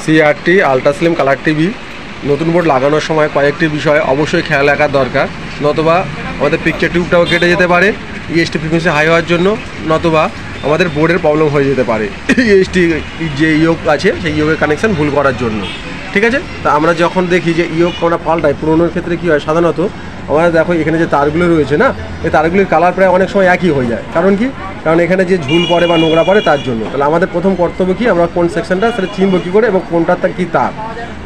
CRT ultra slim colour TV নতুন board লাগানোর সময় কয়েকটি বিষয় অবশ্যই খেয়াল রাখার দরকার, নতুবা আমাদের পিকচার টিউবটাও কেটে যেতে পারে EST ফ্রিকোয়েন্সি হাই হওয়ার জন্য, নতুবা আমাদের বোর্ডের প্রবলেম হয়ে যেতে পারে EST যে ইয়োগ আছে সেই ইয়োগের কানেকশান ভুল করার জন্য। ঠিক আছে, তা আমরা যখন দেখি যে ইয়োগ আমরা পাল্টাই, পুরোনোর ক্ষেত্রে কী হয় সাধারণত আমরা দেখো এখানে যে তারগুলো রয়েছে না, এই তারগুলির কালার প্রায় অনেক সময় একই হয়ে যায়। কারণ কি? কারণ এখানে যে ঝুল পড়ে বা নোংরা পড়ে তার জন্য। তাহলে আমাদের প্রথম কর্তব্য কি, আমরা কোন সেকশনটা সেটা চিনবো কী করে এবং কোনটার তার কী তার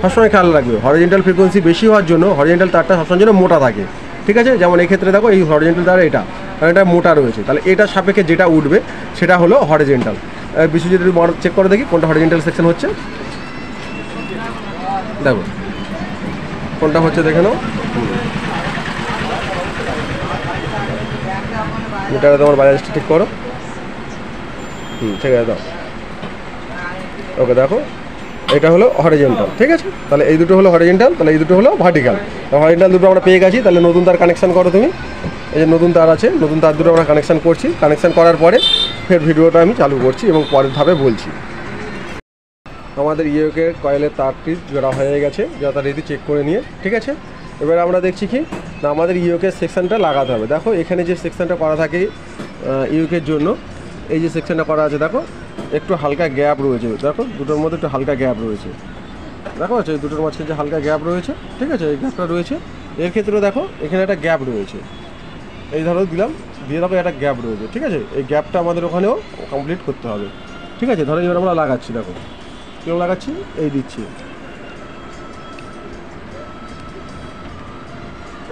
সবসময় খেয়াল রাখবে। হরিজেন্টাল ফ্রিকোয়েন্সি বেশি হওয়ার জন্য হরিজেন্টাল তারটা সবসময় জন্য মোটা থাকে। ঠিক আছে, যেমন এই ক্ষেত্রে দেখো এই হরিজেন্টাল তার এটা, কারণ এটা মোটা রয়েছে, তাহলে এটা সাপেক্ষে যেটা উঠবে সেটা হলো হরিজেন্টাল। বিশেষ যদি চেক করে দেখি কোনটা হরিজেন্টাল সেকশন হচ্ছে, দেখো কোনটা হচ্ছে দেখে নাও। মিটারে তোমার বাজাজটা ঠিক করো। ঠিক আছে, দাও। ওকে, দেখো এটা হলো হরিজেন্টাল। ঠিক আছে, তাহলে এই দুটো হলো হরিজেন্টাল, তাহলে এই দুটো হলো ভার্টিক্যাল। হরিজেন্টাল দুটো আমরা পেয়ে গেছি, তাহলে নতুন তার কানেকশান করো তুমি। এই যে নতুন তার আছে, নতুন তার দুটো আমরা কানেকশান করছি। কানেকশান করার পরে ফের ভিডিওটা আমি চালু করছি এবং পরের ধাপে বলছি। আমাদের ইয়োকের কয়েলের তারটি জোড়া হয়ে গেছে যথারীতি চেক করে নিয়ে। ঠিক আছে, এবার আমরা দেখছি কি না, আমাদের ইয়োকের সেকশানটা লাগাতে হবে। দেখো এখানে যে সেকশানটা করা থাকে ইয়োকের জন্য, এই যে সেকশানটা করা আছে দেখো একটু হালকা গ্যাপ রয়েছে, দেখো দুটোর মধ্যে একটু হালকা গ্যাপ রয়েছে, দেখো আছে দুটোর মাঝখানে যে হালকা গ্যাপ রয়েছে। ঠিক আছে, এই গ্যাপটা রয়েছে। এর ক্ষেত্রে দেখো এখানে একটা গ্যাপ রয়েছে, এই ধরো দিলাম, দিয়ে দেখো একটা গ্যাপ রয়েছে। ঠিক আছে, এই গ্যাপটা আমাদের ওখানেও কমপ্লিট করতে হবে। ঠিক আছে, ধরো এবার আমরা লাগাচ্ছি, দেখো কেউ লাগাচ্ছি, এই দিচ্ছি,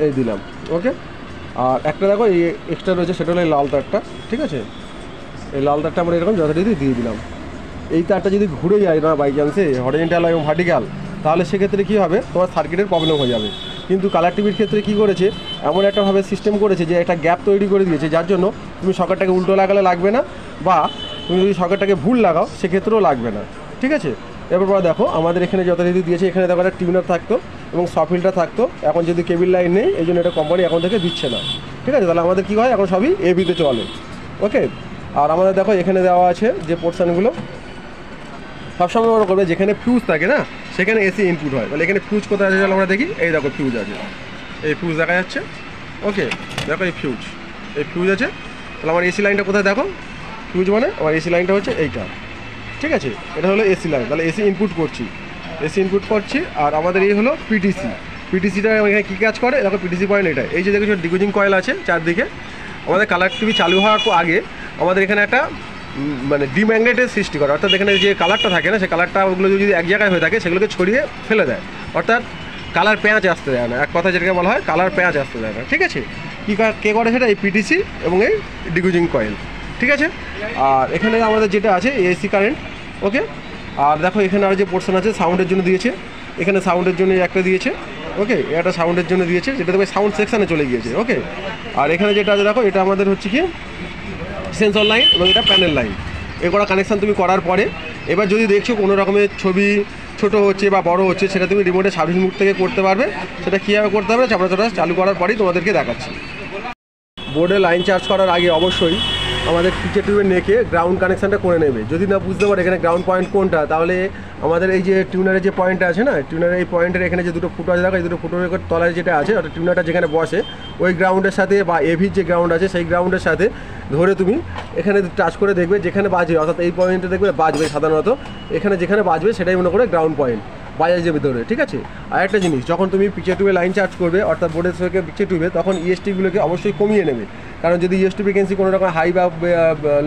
এই দিলাম। ওকে, আর একটা দেখো এই এক্সট্রা রয়েছে, সেটা হলো এই লাল তারটা। ঠিক আছে, এই লাল তারটা আমরা এরকম যথারীতি দিয়ে দিলাম। এই তারটা যদি ঘুরে যায় না বাই চান্সে হরিজেন্টাল এবং ভার্টিক্যাল, তাহলে সেক্ষেত্রে কী হবে, তোমার সার্কিটের প্রবলেম হয়ে যাবে। কিন্তু কালার টিভির ক্ষেত্রে কী করেছে, এমন একটাভাবে সিস্টেম করেছে যে একটা গ্যাপ তৈরি করে দিয়েছে, যার জন্য তুমি সকেটটাকে উল্টো লাগালে লাগবে না, বা তুমি যদি সকেটটাকে ভুল লাগাও সেক্ষেত্রেও লাগবে না। ঠিক আছে, এরপর দেখো আমাদের এখানে যথারীতি দিয়েছে, এখানে দেখো একটা টিউনার থাকতো এবং সফিলটা থাকতো। এখন যদি কেবিল লাইন নেই, এই জন্য এটা কোম্পানি এখন থেকে দিচ্ছে না। ঠিক আছে, তাহলে আমাদের কী হয়, এখন সবই এবিতে চলে। ওকে, আর আমাদের দেখো এখানে দেওয়া আছে যে পোর্শনগুলো সবসময় মনে করবে যেখানে ফিউজ থাকে না সেখানে এসি ইনপুট হয়। তাহলে এখানে ফিউজ কোথায় আছে আমরা দেখি, এই দেখো ফিউজ আছে, এই ফিউজ দেখা যাচ্ছে। ওকে, দেখো এই ফিউজ আছে। তাহলে আমার এসি লাইনটা কোথায় দেখো, ফিউজ মানে আমার এসি লাইনটা হচ্ছে এইটা। ঠিক আছে, এটা হলো এসি লাইন, তাহলে এসি ইনপুট করছি। আর আমাদের এই হলো পিটিসিটা এখানে কী কাজ করে দেখো, পিটিসি পয়েন্ট এটা। এই যে দেখো ডিগোজিং কয়েল আছে চারদিকে। আমাদের কালার টিভি চালু হওয়ার আগে আমাদের এখানে একটা মানে ডিম্যাগনেটের সৃষ্টি করে, অর্থাৎ এখানে যে কালারটা থাকে না, সেই কালারটা ওগুলো যদি এক জায়গায় হয়ে থাকে সেগুলোকে ছড়িয়ে ফেলে দেয়, অর্থাৎ কালার প্যাঁচ আসতে দেয় না। এক কথা যেটাকে বলা হয় কালার প্যাঁচ আসতে দেয় না। ঠিক আছে, কে করে সেটা, এই পিটিসি এবং এই ডিগোজিং কয়েল। ঠিক আছে, আর এখানে আমাদের যেটা আছে এসি কারেন্ট। ওকে, আর দেখো এখানে আর যে পোর্শন আছে সাউন্ডের জন্য দিয়েছে, এখানে সাউন্ডের জন্য একটা দিয়েছে। ওকে, এটা সাউন্ডের জন্য দিয়েছে, যেটা তুমি সাউন্ড সেকশানে চলে গিয়েছে। ওকে, আর এখানে যেটা আছে দেখো, এটা আমাদের হচ্ছে কি সেন্সর লাইন এবং এটা প্যানেল লাইন। এ করা কানেকশান তুমি করার পরে এবার যদি দেখছো কোনো রকমের ছবি ছোটো হচ্ছে বা বড় হচ্ছে, সেটা তুমি রিমোটের সার্ভিস মুড থেকে করতে পারবে। সেটা কীভাবে করতে হবে আমরা সেটা চালু করার পরেই তোমাদেরকে দেখাচ্ছি। বোর্ডে লাইন চার্জ করার আগে অবশ্যই আমাদের পিকচার টিউবের নেকে গ্রাউন্ড কানেকশানটা করে নেবে। যদি না বুঝতে পারে এখানে গ্রাউন্ড পয়েন্ট কোনটা, তাহলে আমাদের এই যে টিউনারের যে পয়েন্টটা আছে না, টিউনারের এই পয়েন্টের এখানে যে দুটো ফুটো আছে দেখো, এই দুটো ফুটোর তলায় যেটা আছে অর্থাৎ টিউনারটা যেখানে বসে ওই গ্রাউন্ডের সাথে বা এভির যে গ্রাউন্ড আছে সেই গ্রাউন্ডের সাথে ধরে তুমি এখানে টাচ করে দেখবে, যেখানে বাজবে অর্থাৎ এই পয়েন্টে দেখবে বাজবে সাধারণত, এখানে যেখানে বাজবে সেটাই মনে করে গ্রাউন্ড পয়েন্ট বাজাজের ভিতরে। ঠিক আছে, আর একটা জিনিস, যখন তুমি পিকচার টিউবে লাইন চার্জ করবে অর্থাৎ বোর্ডের থেকে পিকচার টিউবে, তখন ইএসটিগুলোকে অবশ্যই কমিয়ে নেবে। কারণ যদি ইএসটি ফ্রিকোয়েন্সি কোনো রকম হাই বা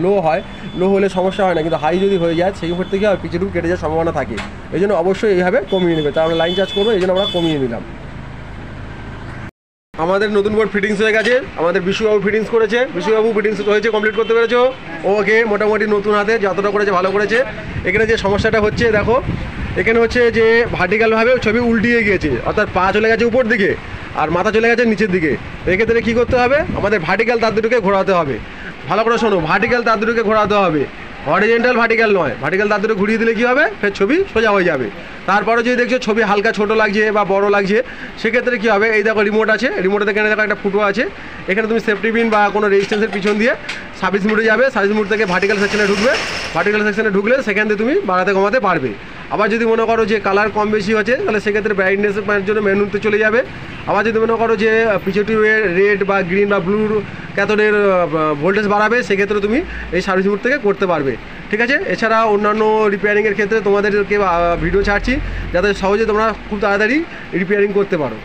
লো হয়, লো হলে সমস্যা হয় না, কিন্তু হাই যদি হয়ে যায় সেই ক্ষেত্রে কি হয়, পিকচার টিউব কেটে যাওয়ার সম্ভাবনা থাকে। এই জন্য অবশ্যই এইভাবে কমিয়ে নেবে। তা আমরা লাইন চার্জ করবো, এই জন্য আমরা কমিয়ে নিলাম। আমাদের নতুন বোর্ড ফিটিংস হয়ে গেছে, আমাদের বিশুবাবু ফিটিংস করেছে, বিশুবাবু ফিটিংস হয়েছে, কমপ্লিট করতে পেরেছো। ওকে, মোটামুটি নতুন হাতে যতটা করেছে ভালো করেছে। এখানে যে সমস্যাটা হচ্ছে দেখো, এখানে হচ্ছে যে ভার্টিক্যালভাবে ছবি উল্টিয়ে গিয়েছে, অর্থাৎ পা চলে গেছে উপর দিকে আর মাথা চলে গেছে নিচের দিকে। এক্ষেত্রে কী করতে হবে, আমাদের ভার্টিক্যাল তার দুটোকে ঘোরাতে হবে। ভালো করে শোনো, ভার্টিক্যাল তার দুটোকে ঘোরাতে হবে, হরিজেন্টাল ভার্টিক্যাল নয়। ভার্টিক্যাল তার দুটো ঘুরিয়ে দিলে কী হবে, ফের ছবি সোজা হয়ে যাবে। তারপরে যদি দেখছো ছবি হালকা ছোটো লাগছে বা বড় লাগছে, সেক্ষেত্রে কী হবে, এই দেখো রিমোট আছে, রিমোটের এখানে দেখো একটা ফুটো আছে, এখানে তুমি সেফটি পিন বা কোনো রেজিস্ট্যান্সের পিছন দিয়ে সার্ভিস মোডে যাবে, সার্ভিস মোড থেকে ভার্টিক্যাল সেকশনে ঢুকবে, ভার্টিক্যাল সেকশনে ঢুকলে সেখান থেকে তুমি বাড়াতে কমাতে পারবে। আবার যদি মনে করো যে কালার কম বেশি হচ্ছে তাহলে সেক্ষেত্রে ব্রাইটনেসের জন্য মেনুতে চলে যাবে। আবার যদি মনে করো যে পিছুটিউবের রেড বা গ্রিন বা ব্লুর ক্যাথোডের ভোল্টেজ বাড়াবে, সেক্ষেত্রে তুমি এই সার্ভিস মোড থেকে করতে পারবে। ঠিক আছে, এছাড়া অন্যান্য রিপেয়ারিংয়ের ক্ষেত্রে তোমাদেরকে ভিডিও ছাড়ছি যাতে সহজে তোমরা খুব তাড়াতাড়ি রিপেয়ারিং করতে পারো।